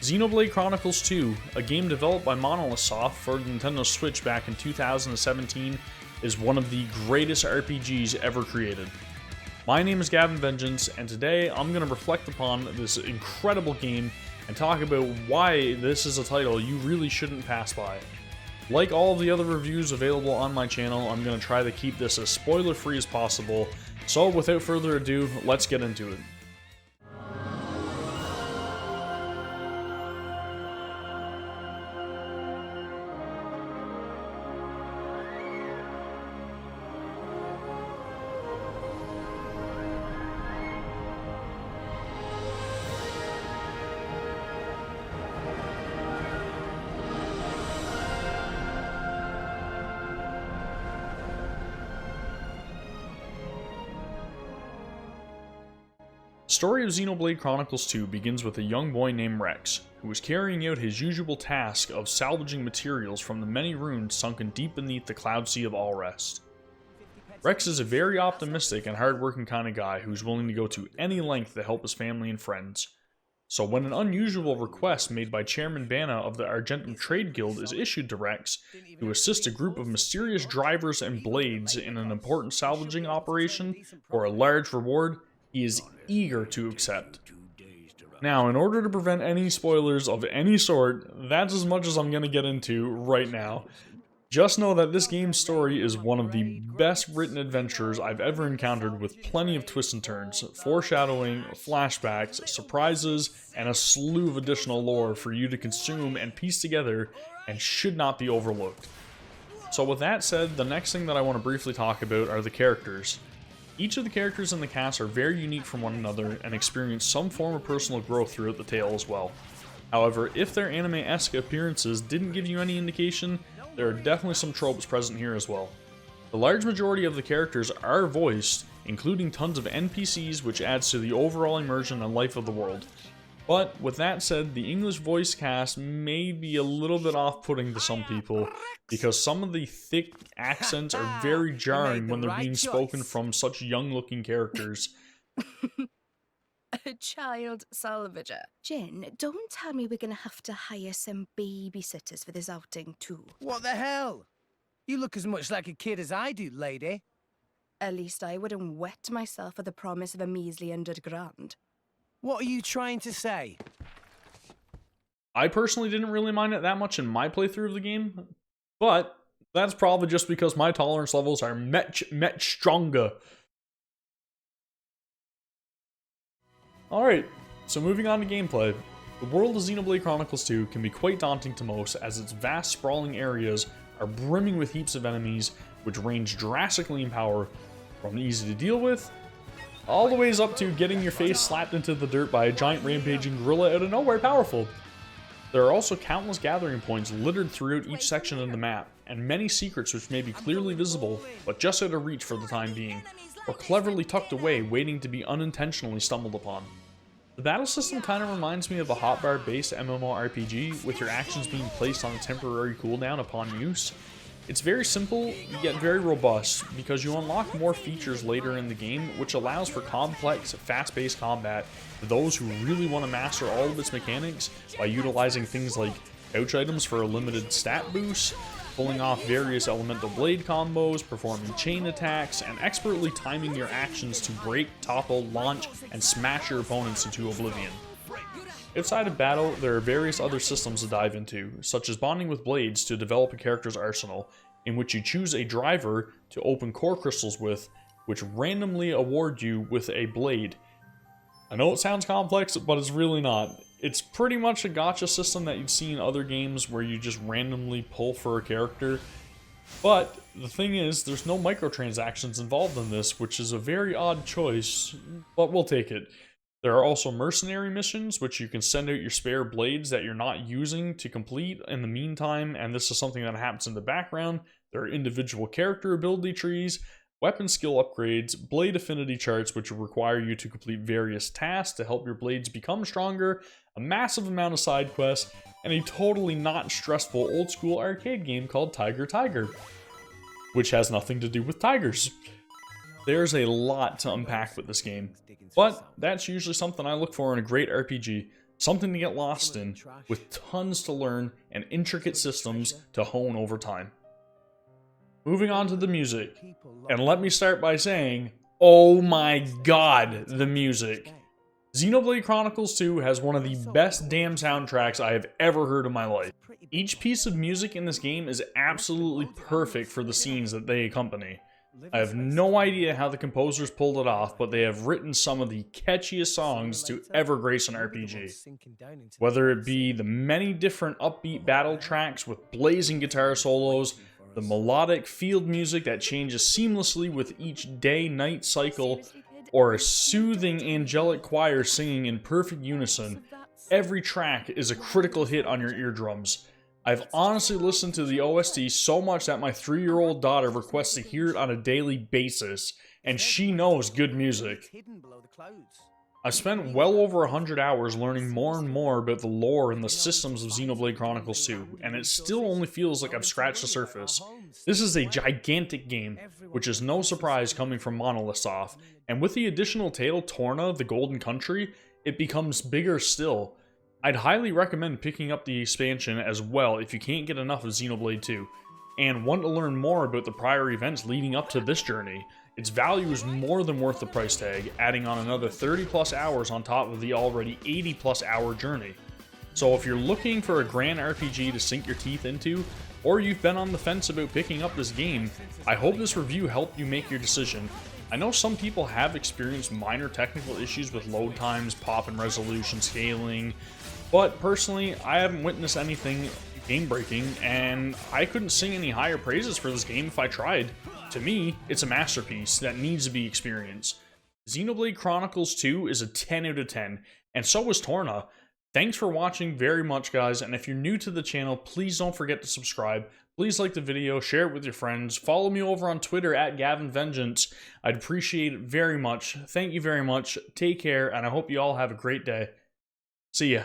Xenoblade Chronicles 2, a game developed by Monolith Soft for the Nintendo Switch back in 2017, is one of the greatest RPGs ever created. My name is Gavin Vengeance, and today I'm going to reflect upon this incredible game and talk about why this is a title you really shouldn't pass by. Like all of the other reviews available on my channel, I'm going to try to keep this as spoiler-free as possible, so without further ado, let's get into it. The story of Xenoblade Chronicles 2 begins with a young boy named Rex, who is carrying out his usual task of salvaging materials from the many ruins sunken deep beneath the Cloud Sea of Allrest. Rex is a very optimistic and hardworking kind of guy who's willing to go to any length to help his family and friends. So when an unusual request made by Chairman Bana of the Argentum Trade Guild is issued to Rex to assist a group of mysterious drivers and blades in an important salvaging operation for a large reward, he is eager to accept. Now, in order to prevent any spoilers of any sort, that's as much as I'm going to get into right now. Just know that this game's story is one of the best written adventures I've ever encountered, with plenty of twists and turns, foreshadowing, flashbacks, surprises, and a slew of additional lore for you to consume and piece together, and should not be overlooked. So with that said, the next thing that I want to briefly talk about are the characters. Each of the characters in the cast are very unique from one another and experience some form of personal growth throughout the tale as well. However, if their anime-esque appearances didn't give you any indication, there are definitely some tropes present here as well. The large majority of the characters are voiced, including tons of NPCs, which adds to the overall immersion and life of the world. But with that said, the English voice cast may be a little bit off-putting to some people, because some of the thick accents are very jarring when they're being spoken from such young-looking characters. A child salvager. Jin, don't tell me we're gonna have to hire some babysitters for this outing too. What the hell? You look as much like a kid as I do, lady. At least I wouldn't wet myself for the promise of a measly £100. What are you trying to say? I personally didn't really mind it that much in my playthrough of the game, but that's probably just because my tolerance levels are much stronger. Alright, so moving on to gameplay. The world of Xenoblade Chronicles 2 can be quite daunting to most, as its vast sprawling areas are brimming with heaps of enemies, which range drastically in power, from easy to deal with, all the ways up to getting your face slapped into the dirt by a giant rampaging gorilla out of nowhere powerful. There are also countless gathering points littered throughout each section of the map, and many secrets which may be clearly visible, but just out of reach for the time being, or cleverly tucked away waiting to be unintentionally stumbled upon. The battle system kind of reminds me of a hotbar-based MMORPG, with your actions being placed on a temporary cooldown upon use. It's very simple, yet very robust, because you unlock more features later in the game, which allows for complex, fast-paced combat for those who really want to master all of its mechanics by utilizing things like pouch items for a limited stat boost, pulling off various elemental blade combos, performing chain attacks, and expertly timing your actions to break, topple, launch, and smash your opponents into oblivion. Outside of battle, there are various other systems to dive into, such as bonding with blades to develop a character's arsenal, in which you choose a driver to open core crystals with, which randomly award you with a blade. I know it sounds complex, but it's really not. It's pretty much a gacha system that you'd see in other games where you just randomly pull for a character. But the thing is, there's no microtransactions involved in this, which is a very odd choice, but we'll take it. There are also mercenary missions, which you can send out your spare blades that you're not using to complete in the meantime, and this is something that happens in the background. There are individual character ability trees, weapon skill upgrades, blade affinity charts, which require you to complete various tasks to help your blades become stronger, a massive amount of side quests, and a totally not stressful old school arcade game called Tiger, which has nothing to do with tigers. There's a lot to unpack with this game, but that's usually something I look for in a great RPG, Something to get lost in, with tons to learn and intricate systems to hone over time. Moving on to the music, and let me start by saying, oh my god, the music. Xenoblade Chronicles 2 has one of the best damn soundtracks I have ever heard in my life. Each piece of music in this game is absolutely perfect for the scenes that they accompany. I have no idea how the composers pulled it off, but they have written some of the catchiest songs to ever grace an RPG. Whether it be the many different upbeat battle tracks with blazing guitar solos, the melodic field music that changes seamlessly with each day-night cycle, or a soothing angelic choir singing in perfect unison, every track is a critical hit on your eardrums. I've honestly listened to the OST so much that my 3-year-old daughter requests to hear it on a daily basis, and she knows good music. I've spent well over 100 hours learning more and more about the lore and the systems of Xenoblade Chronicles 2, and it still only feels like I've scratched the surface. This is a gigantic game, which is no surprise coming from Monolith Soft, and with the additional title Torna, the Golden Country, it becomes bigger still. I'd highly recommend picking up the expansion as well if you can't get enough of Xenoblade 2, and want to learn more about the prior events leading up to this journey. Its value is more than worth the price tag, adding on another 30 plus hours on top of the already 80 plus hour journey. So if you're looking for a grand RPG to sink your teeth into, or you've been on the fence about picking up this game, I hope this review helped you make your decision. I know some people have experienced minor technical issues with load times, pop and resolution scaling, but personally, I haven't witnessed anything game-breaking, and I couldn't sing any higher praises for this game if I tried. To me, it's a masterpiece that needs to be experienced. Xenoblade Chronicles 2 is a 10 out of 10, and so is Torna. Thanks for watching very much, guys, and if you're new to the channel, please don't forget to subscribe. Please like the video, share it with your friends, follow me over on Twitter at Gavin Vengeance. I'd appreciate it very much. Thank you very much, take care, and I hope you all have a great day. See ya.